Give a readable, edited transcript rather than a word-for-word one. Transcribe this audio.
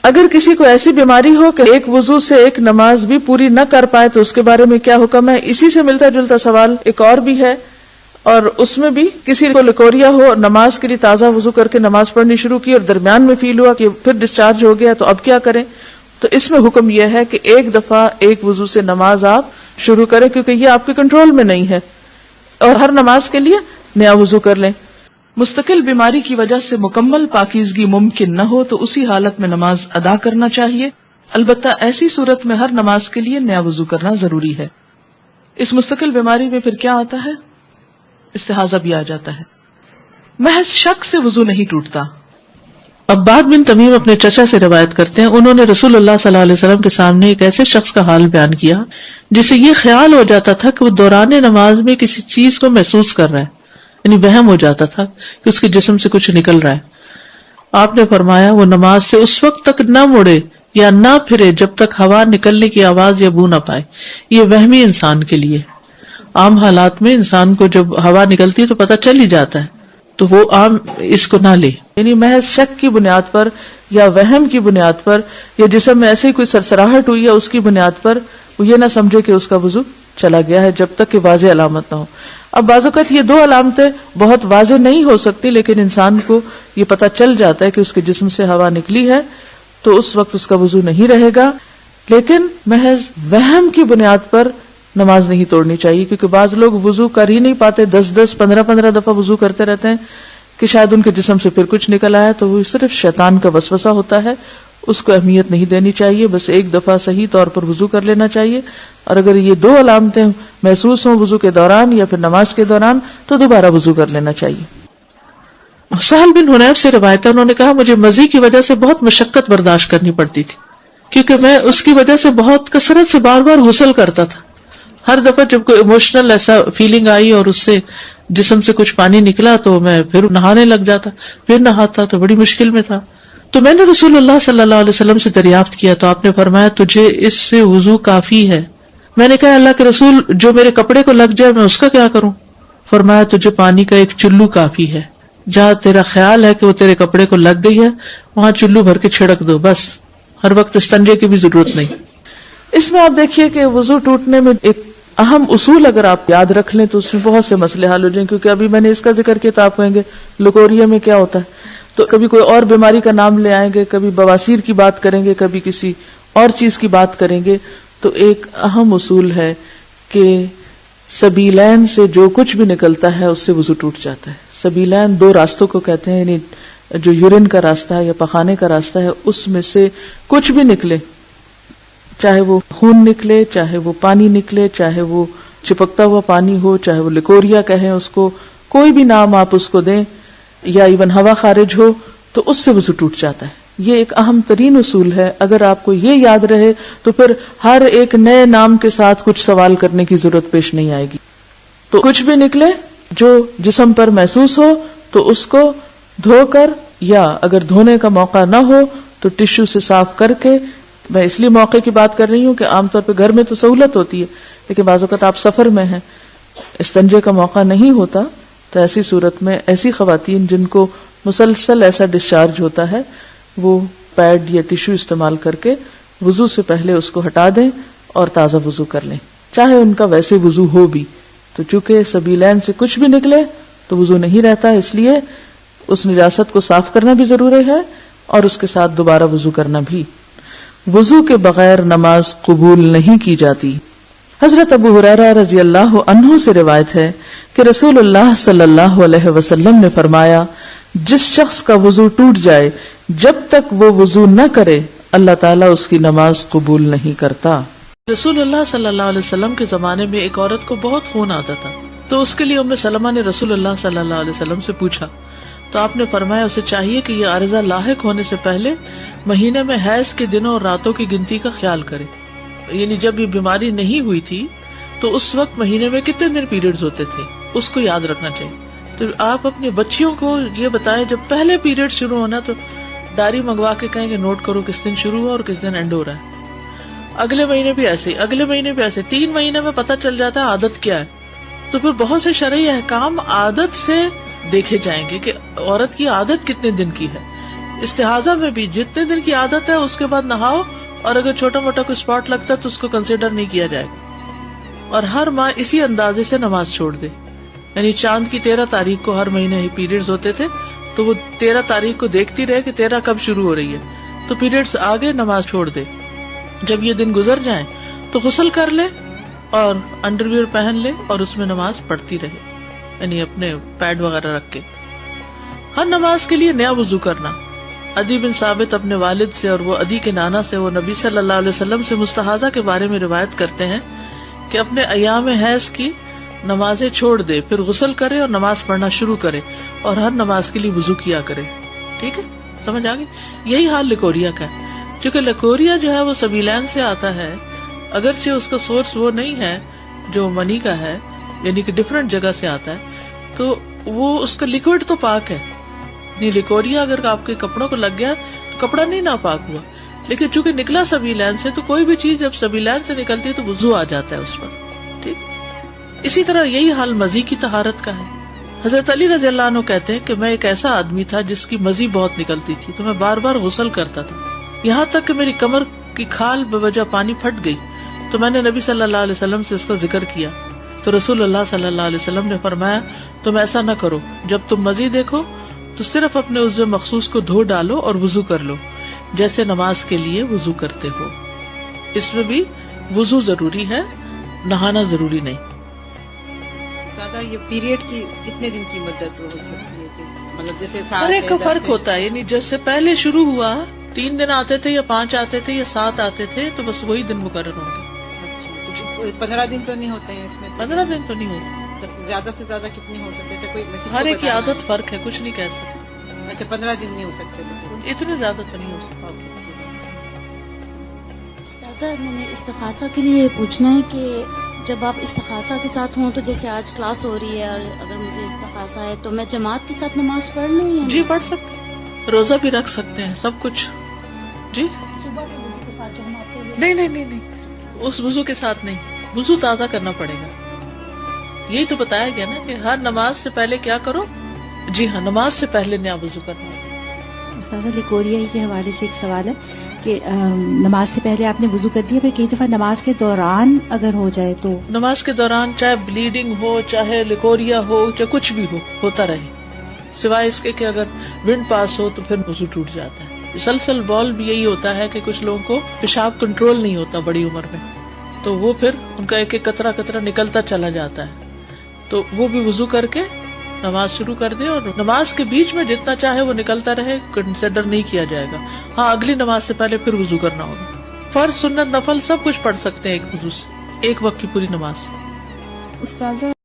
اگر کسی کو ایسی بیماری ہو کہ ایک وضو سے ایک نماز بھی پوری نہ کر پائے تو اس کے بارے میں کیا حکم ہے؟ اسی سے ملتا جلتا سوال ایک اور بھی ہے، اور اس میں بھی کسی کو لکوریا ہو اور نماز کے لیے تازہ وضو کر کے نماز پڑھنی شروع کی اور درمیان میں فیل ہوا کہ پھر ڈسچارج ہو گیا تو اب کیا کریں؟ تو اس میں حکم یہ ہے کہ ایک دفعہ ایک وضو سے نماز آپ شروع کریں، کیونکہ یہ آپ کے کنٹرول میں نہیں ہے، اور ہر نماز کے لیے نیا وضو کر لیں۔ مستقل بیماری کی وجہ سے مکمل پاکیزگی ممکن نہ ہو تو اسی حالت میں نماز ادا کرنا چاہیے، البتہ ایسی صورت میں ہر نماز کے لیے نیا وضو کرنا ضروری ہے۔ اس مستقل بیماری میں پھر کیا آتا ہے؟ استحاضہ بھی آ جاتا ہے۔ محض شک سے وضو نہیں ٹوٹتا۔ عباد بن تمیم اپنے چچا سے روایت کرتے ہیں، انہوں نے رسول اللہ صلی اللہ علیہ وسلم کے سامنے ایک ایسے شخص کا حال بیان کیا جسے یہ خیال ہو جاتا تھا کہ وہ دوران نماز میں کسی چیز کو محسوس کر رہا ہے، یعنی وہم ہو جاتا تھا کہ اس کے جسم سے کچھ نکل رہا ہے۔ آپ نے فرمایا وہ نماز سے اس وقت تک نہ مڑے یا نہ پھرے جب تک ہوا نکلنے کی آواز یا بو نہ پائے۔ یہ وہمی انسان کے لیے، عام حالات میں انسان کو جب ہوا نکلتی ہے تو پتہ چل ہی جاتا ہے، تو وہ عام اس کو نہ لے، یعنی محض شک کی بنیاد پر یا وہم کی بنیاد پر یا جسم میں ایسے ہی کوئی سرسراہٹ ہوئی ہے اس کی بنیاد پر وہ یہ نہ سمجھے کہ اس کا وضو چلا گیا ہے جب تک کہ واضح علامت نہ ہو۔ اب بعض اوقات یہ دو علامتیں بہت واضح نہیں ہو سکتی، لیکن انسان کو یہ پتہ چل جاتا ہے کہ اس کے جسم سے ہوا نکلی ہے تو اس وقت اس کا وضو نہیں رہے گا، لیکن محض وہم کی بنیاد پر نماز نہیں توڑنی چاہیے، کیونکہ بعض لوگ وضو کر ہی نہیں پاتے، 10 15 دفعہ وضو کرتے رہتے ہیں کہ شاید ان کے جسم سے پھر کچھ نکل آیا، تو وہ صرف شیطان کا وسوسہ ہوتا ہے، اس کو اہمیت نہیں دینی چاہیے، بس ایک دفعہ صحیح طور پر وضو کر لینا چاہیے، اور اگر یہ دو علامتیں محسوس ہوں وضو کے دوران یا پھر نماز کے دوران تو دوبارہ وضو کر لینا چاہیے۔ سہل بن حنیف سے روایت ہے، انہوں نے کہا مجھے مزی کی وجہ سے بہت مشقت برداشت کرنی پڑتی تھی، کیونکہ میں اس کی وجہ سے بہت کثرت سے بار بار غسل کرتا تھا۔ ہر دفعہ جب کوئی ایموشنل ایسا فیلنگ آئی اور اس سے جسم سے کچھ پانی نکلا تو میں پھر نہانے لگ جاتا، پھر نہاتا تو بڑی مشکل میں تھا۔ تو میں نے رسول اللہ صلی اللہ علیہ وسلم سے دریافت کیا تو آپ نے فرمایا تجھے اس سے وضو کافی ہے۔ میں نے کہا اللہ کے رسول جو میرے کپڑے کو لگ جائے میں اس کا کیا کروں؟ فرمایا تجھے پانی کا ایک چلو کافی ہے، جہاں تیرا خیال ہے کہ وہ تیرے کپڑے کو لگ گئی ہے وہاں چلو بھر کے چھڑک دو، بس، ہر وقت استنجے کی بھی ضرورت نہیں۔ اس میں آپ دیکھیے کہ وضو ٹوٹنے میں ایک اہم اصول اگر آپ یاد رکھ لیں تو اس میں بہت سے مسئلے حل ہو جائیں، کیونکہ ابھی میں نے اس کا ذکر کیا تو آپ کہیں گے لکوریا میں کیا ہوتا ہے، تو کبھی کوئی اور بیماری کا نام لے آئیں گے، کبھی بواسیر کی بات کریں گے، کبھی کسی اور چیز کی بات کریں گے۔ تو ایک اہم اصول ہے کہ سبیلین سے جو کچھ بھی نکلتا ہے اس سے وضو ٹوٹ جاتا ہے۔ سبیلین دو راستوں کو کہتے ہیں، یعنی جو یورین کا راستہ ہے یا پخانے کا راستہ ہے اس میں سے کچھ بھی نکلے، چاہے وہ خون نکلے، چاہے وہ پانی نکلے، چاہے وہ چپکتا ہوا پانی ہو، چاہے وہ لکوریا کہیں اس کو، کوئی بھی نام آپ اس کو دیں، یا ایون ہوا خارج ہو تو اس سے وضو ٹوٹ جاتا ہے۔ یہ ایک اہم ترین اصول ہے، اگر آپ کو یہ یاد رہے تو پھر ہر ایک نئے نام کے ساتھ کچھ سوال کرنے کی ضرورت پیش نہیں آئے گی۔ تو کچھ بھی نکلے جو جسم پر محسوس ہو تو اس کو دھو کر، یا اگر دھونے کا موقع نہ ہو تو ٹشو سے صاف کر کے، میں اس لیے موقع کی بات کر رہی ہوں کہ عام طور پہ گھر میں تو سہولت ہوتی ہے، لیکن بعض اوقات آپ سفر میں ہیں، استنجے کا موقع نہیں ہوتا، تو ایسی صورت میں ایسی خواتین جن کو مسلسل ایسا ڈسچارج ہوتا ہے وہ پیڈ یا ٹشو استعمال کر کے وضو سے پہلے اس کو ہٹا دیں اور تازہ وضو کر لیں، چاہے ان کا ویسے وضو ہو بھی۔ تو چونکہ سبیلین سے کچھ بھی نکلے تو وضو نہیں رہتا، اس لیے اس نجاست کو صاف کرنا بھی ضروری ہے اور اس کے ساتھ دوبارہ وضو کرنا بھی۔ وضو کے بغیر نماز قبول نہیں کی جاتی۔ حضرت ابو ہریرہ رضی اللہ عنہ سے روایت ہے کہ رسول اللہ صلی اللہ علیہ وسلم نے فرمایا جس شخص کا وضو ٹوٹ جائے جب تک وہ وضو نہ کرے اللہ تعالیٰ اس کی نماز قبول نہیں کرتا۔ رسول اللہ صلی اللہ علیہ وسلم کے زمانے میں ایک عورت کو بہت خون آتا تھا، تو اس کے لیے ام سلمہ نے رسول اللہ صلی اللہ علیہ وسلم سے پوچھا تو آپ نے فرمایا اسے چاہیے کہ یہ عارضہ لاحق ہونے سے پہلے مہینے میں حیض کے دنوں اور راتوں کی گنتی کا خیال کرے، یعنی جب یہ بیماری نہیں ہوئی تھی تو اس وقت مہینے میں کتنے دن پیریڈز ہوتے تھے اس کو یاد رکھنا چاہیے۔ تو آپ اپنی بچیوں کو یہ بتائیں جب پہلے پیریڈ شروع ہونا تو ڈائری منگوا کے کہیں کہ نوٹ کرو کس دن شروع ہوا اور کس دن اینڈ ہو رہا ہے، اگلے مہینے بھی ایسے ہی، اگلے مہینے بھی ایسے، 3 مہینے میں پتہ چل جاتا ہے عادت کیا ہے۔ تو پھر بہت سے شرعی احکام عادت سے دیکھے جائیں گے کہ عورت کی عادت کتنے دن کی ہے۔ استحاضہ میں بھی جتنے دن کی عادت ہے اس کے بعد نہاؤ، اور اگر چھوٹا موٹا کوئی اسپاٹ لگتا ہے تو اس کو کنسیڈر نہیں کیا جائے گا. اور ہر ماہ اسی اندازے سے نماز چھوڑ دے. یعنی چاند کی 13 تاریخ کو ہر مہینے ہی پیریڈز ہوتے تھے، تو وہ 13 تاریخ کو دیکھتی رہے کہ 13 کب شروع ہو رہی ہے، تو پیریڈز آگے نماز چھوڑ دے. جب یہ دن گزر جائیں تو غسل کر لے اور انڈر ویئر پہن لے اور اس میں نماز پڑھتی رہے، یعنی اپنے پیڈ وغیرہ رکھ کے. ہر نماز کے لیے نیا وضو کرنا. عدی بن ثابت اپنے والد سے اور وہ عدی کے نانا سے وہ نبی صلی اللہ علیہ وسلم سے مستحاضہ کے بارے میں روایت کرتے ہیں کہ اپنے ایام حیض کی نمازیں چھوڑ دے، پھر غسل کرے اور نماز پڑھنا شروع کرے، اور ہر نماز کے لیے وضو کیا کرے. ٹھیک ہے، سمجھ آ گئی؟ یہی حال لیکوریا کا ہے. چونکہ لیکوریا جو ہے وہ سبیلین سے آتا ہے، اگرچہ اس کا سورس وہ نہیں ہے جو منی کا ہے، یعنی کہ ڈفرنٹ جگہ سے آتا ہے، تو وہ اس کا لیکوڈ تو پاک ہے. نہیں، لیکوریا اگر آپ کے کپڑوں کو لگ گیا تو کپڑا نہیں ناپاک ہوا، لیکن چونکہ نکلا سبیلین سے، تو کوئی بھی چیز جب سبیلین سے نکلتی ہے تو وضو آ جاتا ہے اس پر. ٹھیک. اسی طرح یہی حال مزی کی طہارت کا ہے. حضرت علی رضی اللہ عنہ کہتے ہیں کہ میں ایک ایسا آدمی تھا جس کی مزی بہت نکلتی تھی، تو میں بار بار غسل کرتا تھا، یہاں تک کہ میری کمر کی کھال بوجہ پانی پھٹ گئی. تو میں نے نبی صلی اللہ علیہ وسلم سے اس کا ذکر کیا، تو رسول اللہ صلی اللہ علیہ وسلم نے فرمایا تم ایسا نہ کرو، جب تم مزی دیکھو تو صرف اپنے عضو مخصوص کو دھو ڈالو اور وضو کر لو جیسے نماز کے لیے وضو کرتے ہو. اس میں بھی وضو ضروری ہے، نہانا ضروری نہیں. زیادہ یہ پیریڈ کی کتنے دن کی مدت ہو سکتی ہے کہ مطلب جیسے ہر ایک کا فرق ہوتا ہے. یعنی جیسے پہلے شروع ہوا 3 دن آتے تھے یا 5 آتے تھے یا 7 آتے تھے تو بس وہی دن مقرر ہوں گے. اچھا، تو 15 دن تو نہیں ہوتے ہیں اس میں؟ 15 دن تو نہیں ہوتے. زیادہ سے زیادہ کتنی ہو سکتے ہیں؟ کوئی ہر ایک کی عادت فرق ہے، کچھ نہیں کہہ سکتے. اچھا، 15 دن نہیں ہو سکتے، اتنے زیادہ تو نہیں ہو سکتے. استاذہ، میں نے استخاصہ کے لیے پوچھنا ہے کہ جب آپ استخاصہ کے ساتھ ہوں تو جیسے آج کلاس ہو رہی ہے اور اگر مجھے استخاصہ ہے تو میں جماعت کے ساتھ نماز پڑھ لوں یا جی پڑھ سکتے، روزہ بھی رکھ سکتے ہیں، سب کچھ. جی صبح کے وضو کے ساتھ جو ہم آتے ہوئے نہیں، اس وضو کے ساتھ نہیں، وضو تازہ کرنا پڑے گا. یہی تو بتایا گیا نا کہ ہر نماز سے پہلے کیا کرو. جی ہاں، نماز سے پہلے نیا وضو کرنا. استاذہ، لیکوریا کے حوالے سے ایک سوال ہے کہ نماز سے پہلے آپ نے وضو کر دیا، پھر کئی دفعہ نماز کے دوران اگر ہو جائے تو؟ نماز کے دوران چاہے بلیڈنگ ہو، چاہے لیکوریا ہو، چاہے کچھ بھی ہو، ہوتا رہے، سوائے اس کے کہ اگر ونڈ پاس ہو تو پھر وضو ٹوٹ جاتا ہے. سلسل بال بھی یہی ہوتا ہے کہ کچھ لوگوں کو پیشاب کنٹرول نہیں ہوتا بڑی عمر میں، تو وہ پھر ان کا ایک ایک قطرہ قطرہ نکلتا چلا جاتا ہے، تو وہ بھی وضو کر کے نماز شروع کر دے، اور نماز کے بیچ میں جتنا چاہے وہ نکلتا رہے، کنسیڈر نہیں کیا جائے گا. ہاں، اگلی نماز سے پہلے پھر وضو کرنا ہوگا. فرض، سنت، نفل سب کچھ پڑھ سکتے ہیں ایک وضو سے، ایک وقت کی پوری نماز. استاذہ